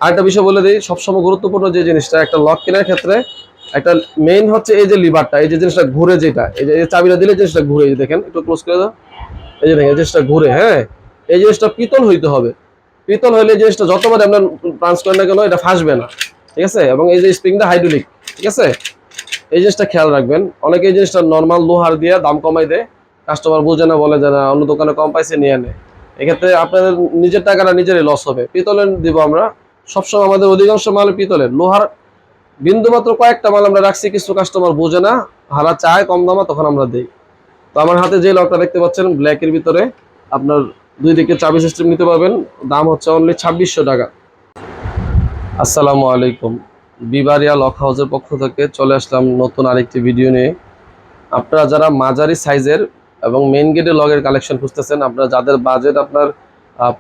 আরেকটা বিষয় বলে দিই, সবসময় গুরুত্বপূর্ণ যে জিনিসটা একটা লক কেনার ক্ষেত্রে একটা মেইন হচ্ছে এই যে লিভারটা, এই যে জিনিসটা ঘুরে, যেটা এই যে চাবিটা দিলে জিনিসটা ঘুরে, এই যে দেখেন একটু ক্লোজ করে দাও, এই যে দেখেন এই জিনিসটা ঘুরে। হ্যাঁ, এই জিনিসটা পিতল হইতে হবে। পিতল হলে এই জিনিসটা যতবার আপনার ট্রান্স করেন না কেন এটা ফাঁসবে না, ঠিক আছে। এবং এই যে স্প্রিংটা হাইড্রোলিক, ঠিক আছে, এই জিনিসটা খেয়াল রাখবেন। অনেকে এই জিনিসটা নর্মাল লোহার দিয়ে দাম কমাই দেয়, কাস্টমার বুঝে না, বলে যে না অন্য দোকানে কম পাইছে নিয়ে নেয়। এক্ষেত্রে আপনাদের নিজের টাকাটা নিজেরই লস হবে। পিতলের দিব আমরা সবসময়, আমাদের অধিকাংশ মাল পিতলের। লোহার বিন্দু মাত্র কয়েকটা মাল আমরা রাখছি, কিছু কাস্টমার বোঝে না, হারা চায় কম দামা, তখন আমরা দিই। তো আমার হাতে যে লকটা দেখতে পাচ্ছেন ব্ল্যাকের ভিতরে, আপনার দুই দিকে চাবি সিস্টেম নিতে পারবেন। দাম হচ্ছে অনলি 2600 টাকা। আসসালামু আলাইকুম, বিবারিয়া লক হাউসের পক্ষ থেকে চলে আসলাম নতুন আরেকটি ভিডিও নিয়ে। আপনারা যারা মাঝারি সাইজের এবং মেইন গেটের লগের কালেকশন খুঁজতেছেন, আপনারা যাদের বাজেট আপনার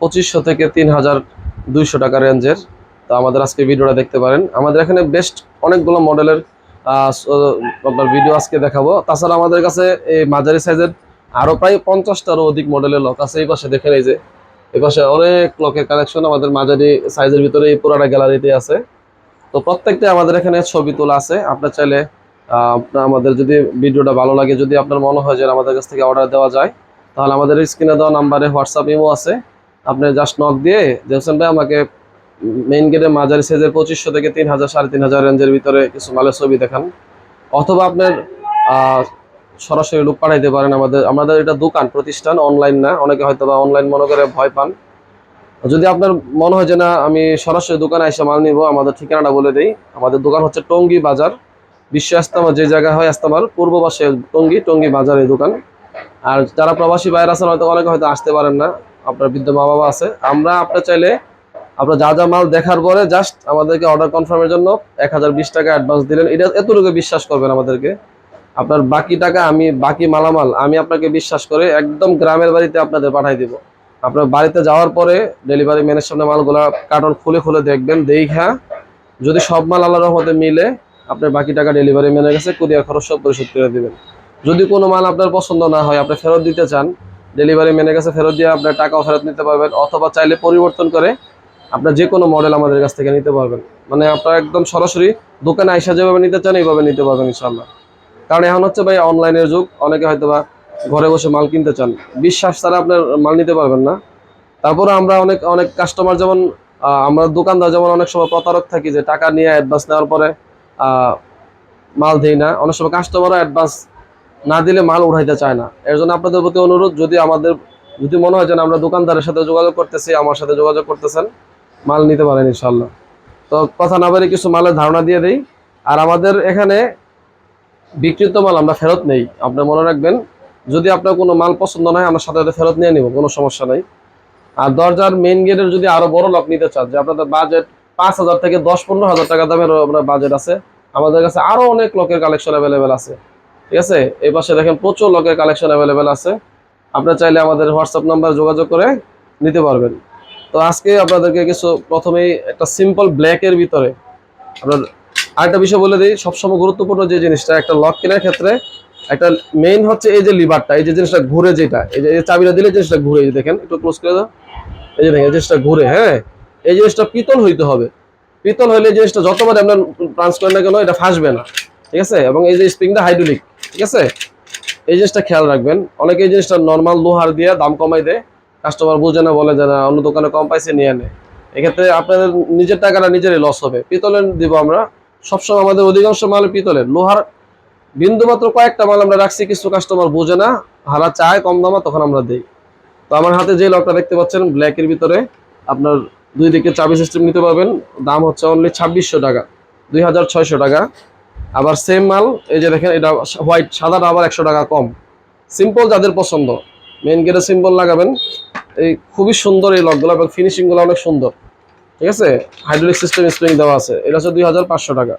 2500 থেকে 3200 টাকা রেঞ্জের, তো আমাদের আজকে ভিডিওটা দেখতে পারেন। আমাদের এখানে বেস্ট অনেকগুলো মডেলের আপনার ভিডিও আজকে দেখাবো। তাছাড়া আমাদের কাছে এই মাঝারি সাইজের আরও প্রায় 50টারও অধিক মডেলের লক আছে। এই পাশে দেখেন, এই যে এই পাশে অনেক লকের কালেকশন আমাদের মাঝারি সাইজের ভিতরে এই পুরাটা গ্যালারিতে আছে। তো প্রত্যেকটা আমাদের এখানে ছবি তোলা আছে। আপনার চাইলে আপনার আমাদের যদি ভিডিওটা ভালো লাগে, যদি আপনার মনে হয় যে আমাদের কাছ থেকে অর্ডার দেওয়া যায়, তাহলে আমাদের স্ক্রিনে দেওয়া নাম্বারে হোয়াটসঅ্যাপ ইমো আছে। আপনি জাস্ট নক দিয়ে যে হোসেন ভাই আমাকে মেইন গেটে মাঝারি সাইজের 2500 থেকে 3000 3500 রেঞ্জের ভিতরে কিছু মালের ছবি দেখান, অথবা আপনার সরাসরি লোক পাঠাইতে পারেন। আমাদের এটা দোকান, প্রতিষ্ঠান, অনলাইন না। অনেকে হয়তো বা অনলাইন মনে করে ভয় পান। যদি আপনার মনে হয় যে না আমি সরাসরি দোকানে এসে মাল নিব, আমাদের ঠিকানাটা বলে দেই। আমাদের দোকান হচ্ছে টঙ্গী বাজার, বিশ্ব ইস্তেমা যে জায়গায় হয়, ইস্তেমার পূর্ব পাশে টঙ্গী বাজার এই দোকান। আর যারা প্রবাসী বাইরে আছেন, হয়তো অনেকে হয়তো আসতে পারেন না, আপনার বৃদ্ধ মা বাবা আছে, আমরা আপনার চাইলে আপনার যা যা মাল দেখার পরে জাস্ট আমাদেরকে অর্ডার কনফার্মের জন্য 1020 টাকা অ্যাডভান্স দিলেন, এটা এতটুকু বিশ্বাস করবেন আমাদেরকে। আপনার বাকি টাকা বাকি মালামাল আমি আপনাকে বিশ্বাস করে একদম গ্রামের বাড়িতে আপনাদের পাঠাই দিব। আপনার বাড়িতে যাওয়ার পরে ডেলিভারি ম্যানের সামনে মালগুলা কার্টন খুলে খুলে দেখবেন, দেখা যদি সব মাল আল্লাহর রহমতে মিলে, আপনার বাকি টাকা ডেলিভারি ম্যানের কাছে কুরিয়ার খরচ সব পরিশোধ করে দিবেন। যদি কোনো মাল আপনার পছন্দ না হয়, আপনি ফেরত দিতে চান, ডেলিভারি ম্যানের কাছে ফেরত দিয়ে আপনার টাকাও ফেরত নিতে পারবেন, অথবা চাইলে পরিবর্তন করে আপনার যে কোনো মডেল আমাদের কাছ থেকে নিতে পারবেন। মানে আপনার একদম সরাসরি দোকানে আইসা যেভাবে নিতে চান এইভাবে নিতে পারবেন ইনশাল্লাহ। কারণ এখন হচ্ছে ভাই অনলাইনের যুগ, অনেকে হয়তো বা ঘরে বসে মাল কিনতে চান, বিশ্বাস ছাড়া আপনার মাল নিতে পারবেন না। তারপরে আমরা অনেক অনেক কাস্টমার, যেমন আমরা দোকানদার যেমন অনেক সময় প্রতারক থাকি, যে টাকা নিয়ে অ্যাডভান্স নেওয়ার পরে মাল দেই না। অনেক সময় কাস্টমারও অ্যাডভান্স না দিলে মাল উঠাইতে চায় না। এর জন্য আপনাদের প্রতি অনুরোধ, যদি মনে হয় যে আমরা দোকানদারের সাথে যোগাযোগ করতেছি, আমার সাথে যোগাযোগ করতেছেন, মাল নিতে পারেন ইনশাল্লাহ। তো কথা না বলে কিছু মালের ধারণা দিয়ে দেই। আর আমাদের এখানে বিক্রিত মাল আমরা ফেরত নেই, আপনি মনে রাখবেন। যদি আপনার কোনো মাল পছন্দ নয়, আমরা সাথে সাথে ফেরত নিয়ে নিব, কোনো সমস্যা নাই। আর দরজার মেইন গেটের যদি আরো বড় লক নিতে চান, যে আপনাদের বাজেট 5000 থেকে 10-15 হাজার টাকা দামের আপনার বাজেট আছে, আমাদের কাছে আরো অনেক লকের কালেকশন অ্যাভেলেবেল আছে, ঠিক আছে। এই পাশে দেখেন প্রচুর লকের কালেকশন অ্যাভেলেবেল আছে। আপনারা চাইলে আমাদের হোয়াটসঅ্যাপ নাম্বার যোগাযোগ করে নিতে পারবেন। তো আজকে আপনাদেরকে কিছু, প্রথমেই একটা সিম্পল ব্ল্যাকের ভিতরে আপনার আরেকটা বিষয় বলে দিই, সবসময় গুরুত্বপূর্ণ যে জিনিসটা একটা লক কেনার ক্ষেত্রে একটা মেইন হচ্ছে এই যে লিভারটা, এই যে জিনিসটা ঘুরে, যেটা এই যে চাবিটা দিলে জিনিসটা ঘুরে, এই যে দেখেন একটু ক্লোজ করে দাও, এই যে দেখেন এই জিনিসটা ঘুরে। হ্যাঁ, এই জিনিসটা পিতল হইতে হবে। পিতল হলে এই জিনিসটা যতবার আপনার ট্রান্স করেন না কেন এটা ফাঁসবে না, ঠিক আছে। এবং এই যে স্প্রিংটা হাইড্রোলিক, ঠিক আছে, এই জিনিসটা খেয়াল রাখবেন। অনেকে এই জিনিসটা নর্মাল লোহার দিয়ে দাম কমাই দেয়, কাস্টমার বুঝে না, বলে যে না অন্য দোকানে কম পাইছে নিয়ে নেয়। এক্ষেত্রে আপনাদের নিজের টাকাটা নিজেরই লস হবে। পিতলের দিব আমরা সবসময়, আমাদের অধিকাংশ মাল পিতলের। লোহার বিন্দু মাত্র কয়েকটা মাল আমরা রাখছি, কিছু কাস্টমার বোঝে না, হারা চায় কম দামা, তখন আমরা দিই। তো আমার হাতে যে লকটা দেখতে পাচ্ছেন ব্ল্যাকের ভিতরে, আপনার দুই দিকে চাবি সিস্টেম নিতে পারবেন। দাম হচ্ছে অনলি 2600 টাকা, 2600 টাকা। আবার সেম মাল এই যে দেখেন, এটা হোয়াইট, সাদাটা আবার 100 টাকা কম। সিম্পল যাদের পছন্দ, মেইন গেটে সিম্বল লাগাবেন। এই খুবই সুন্দর এই লকগুলো, এবং ফিনিশিংগুলো অনেক সুন্দর, ঠিক আছে। হাইড্রোলিক সিস্টেম স্প্রিং দেওয়া আছে। এটা হচ্ছে 2500 টাকা।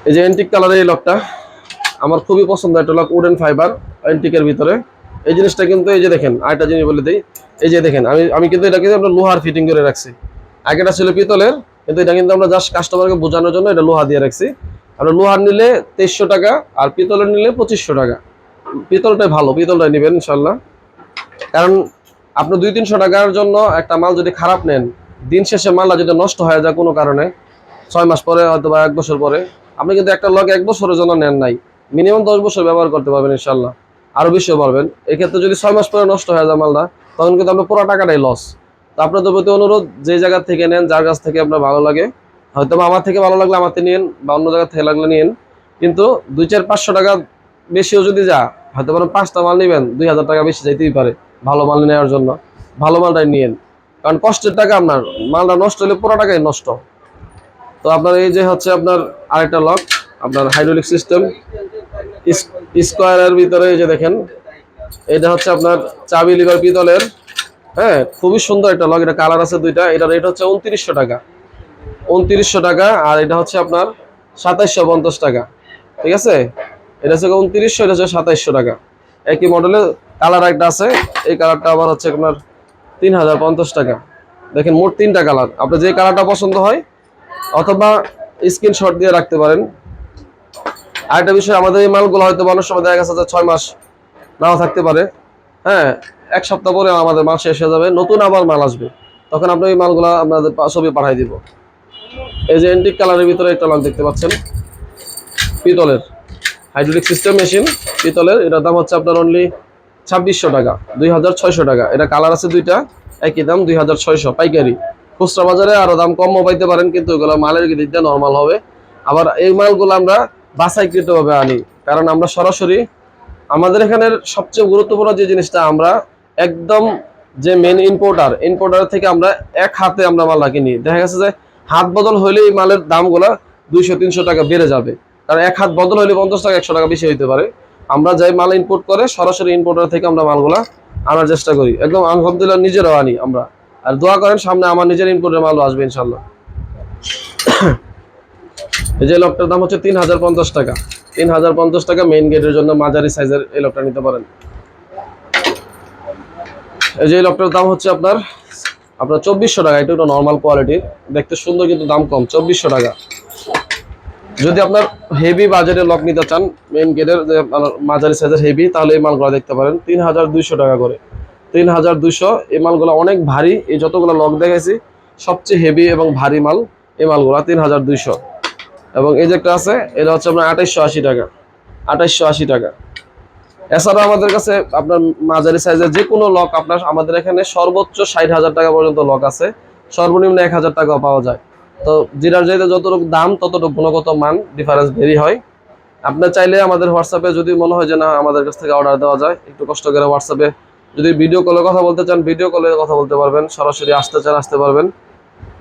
এই যে এন্টিক কালারের এই লকটা আমার খুবই পছন্দ, একটা লক উডেন ফাইবার এন্টিকের ভিতরে। এই জিনিসটা কিন্তু এই যে দেখেন, আরেকটা জিনিস বলে দিই, এই যে দেখেন আমি কিন্তু এটা কিন্তু আমরা লোহার ফিটিং করে রাখছি। আগেটা ছিল পিতলের, কিন্তু এটা কিন্তু আমরা জাস্ট কাস্টমারকে বোঝানোর জন্য এটা লোহা দিয়ে রাখছি। আমরা লোহার নিলে 2300 টাকা, আর পিতলের নিলে 2500 টাকা। পিতলটাই ভালো, পিতলটাই নেবেন ইনশাল্লাহ। কারণ আপনি 200-300 টাকার জন্য একটা মাল যদি খারাপ নেন, দিন শেষে মালটা যদি নষ্ট হয়ে যায় কোনো কারণে 6 মাস পরে হয়তো বা 1 বছর পরে, আপনি কিন্তু একটা লক 1 বছরের জন্য নেন নাই, মিনিমাম 10 বছর ব্যবহার করতে পারবেন ইনশাল্লাহ, আরো বেশিও পারবেন। এক্ষেত্রে যদি 6 মাস পরে নষ্ট হয়ে যায় মালটা, তখন কিন্তু আপনার পুরো টাকাটাই লস। তো আপনাদের প্রতি অনুরোধ, যে জায়গা থেকে নেন, যার কাছ থেকে আপনার ভালো লাগে, হয়তো বা আমার থেকে ভালো লাগলে আমার থেকে নিন, বা অন্য জায়গা থেকে লাগলে নিন, কিন্তু 2-4-500 টাকা বেশিও যদি যা, হয়তো পারেন 5টা মাল নেবেন, 2000 টাকা বেশি যাইতেই পারে ভালো মাল নেওয়ার জন্য, ভালো মালটাই নিয়েন, কারণ কষ্টের টাকা আপনার, মালটা নষ্ট হলে পুরো টাকাই নষ্ট। তো আপনার এই যে হচ্ছে আপনার আরেকটা লক, আপনার হাইড্রোলিক সিস্টেম স্কোয়ারের ভিতরে, এই যে দেখেন, এটা হচ্ছে আপনার চাবি লিভার পিতলের, হ্যাঁ, খুবই সুন্দর একটা লক। এটা কালার আছে দুইটা, এটা রেট হচ্ছে 2900 টাকা, 2900 টাকা। আর এটা হচ্ছে আপনার 2750 টাকা, ঠিক আছে। এটা হচ্ছে 2900, এটা হচ্ছে 2700 টাকা। একই মডেলের কালার একটা আছে, এই কালারটা আবার হচ্ছে আপনার 3050 টাকা। দেখেন মোট 3টা কালার, আপনার যে কালারটা পছন্দ হয়, অথবা স্ক্রিনশট দিয়ে রাখতে পারেন। আরেকটা বিষয়, আমাদের এই মালগুলো হয়তো অনেক সময় দেখা গেছে যে 6 মাস নাও থাকতে পারে, হ্যাঁ, 1 সপ্তাহ পরে আমাদের মাল শেষ হয়ে যাবে, নতুন আবার মাল আসবে, তখন আপনি এই মালগুলো আপনাদের ছবি পাঠিয়ে দিব। এই যে এন্টিক কালারের ভিতরে একটা লক দেখতে পাচ্ছেন, পিতলের হাইড্রোলিক সিস্টেম মেশিন, পিতলের। এটার দাম হচ্ছে আপনার অনলি 2600 টাকা, 2600 টাকা। এটা কালার আছে দুইটা, একই দাম 2600 পাইকারি। খুচরা বাজারে আরো দাম কমও পাইতে পারেন, কিন্তু ওগুলো মালের দিক দিয়ে নর্মাল হবে। আবার এই মালগুলো আমরা বাছাইকৃতভাবে আনি, কারণ আমরা সরাসরি, আমাদের এখানের সবচেয়ে গুরুত্বপূর্ণ যে জিনিসটা, আমরা একদম যে মেন ইম্পোর্টার থেকে আমরা এক হাতে আমরা মাল কিনি। দেখা গেছে যে হাত বদল হইলে এই মালের দামগুলো 200-300 টাকা বেড়ে যাবে, কারণ এক হাত বদল হইলে 50 টাকা 100 টাকা বেশি হইতে পারে। আমরা যাই মাল ইম্পোর্ট করে, সরাসরি ইম্পোর্টার থেকে আমরা মালগুলা আনার চেষ্টা করি, একদম আলহামদুলিল্লাহ নিজেরাও আনি আমরা। আর দোয়া করেন সামনে আমার নিজের ইম্পোর্টের মালও আসবে ইনশাল্লাহ। এই যে লকটার দাম হচ্ছে 3050 টাকা, 3050 টাকা। মেইন গেটের জন্য মাঝারি সাইজের এই লকটা নিতে পারেন। এই যে লকটার দাম হচ্ছে আপনার 2400 টাকা। এটা একটু নর্মাল কোয়ালিটির, দেখতে সুন্দর কিন্তু দাম কম, 2400 টাকা। যদি আপনার হেভি বাজেটের লক নিতে চান, মেইন গেটের মাঝারি সাইজের হেভি, তাহলে এই মালগুলো দেখতে পারেন 3200 টাকা করে, 3200। এই মালগুলো অনেক ভারী, এই যতগুলো লক দেখাইছি সবচেয়ে হেভি এবং ভারী মাল এই মালগুলো 3200। এবং এই যে একটা আছে, এটা হচ্ছে আপনার 2880 টাকা, 2880 টাকা। এছাড়া আমাদের কাছে আপনার মাঝারি সাইজের যে কোনো লক, আপনার আমাদের এখানে সর্বোচ্চ 60,000 টাকা পর্যন্ত লক আছে, সর্বনিম্ন 1000 টাকাও পাওয়া যায়। তো যেটার চাইতে যতটুকু দাম, ততটুকু গুণগত মান ডিফারেন্স ভেরি হয়। আপনার চাইলে আমাদের হোয়াটসঅ্যাপে, যদি মনে হয় যে না আমাদের কাছ থেকে অর্ডার দেওয়া যায়, একটু কষ্ট করে হোয়াটসঅ্যাপে, যদি ভিডিও কলে কথা বলতে চান, ভিডিও কলে কথা বলতে পারবেন, সরাসরি আসতে চান আসতে পারবেন।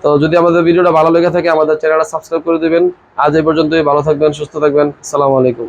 তো যদি আমাদের ভিডিওটা ভালো লেগে থাকে, আমাদের চ্যানেলটা সাবস্ক্রাইব করে দিবেন। আজ এই পর্যন্তই, ভালো থাকবেন, সুস্থ থাকবেন, আসসালামু আলাইকুম।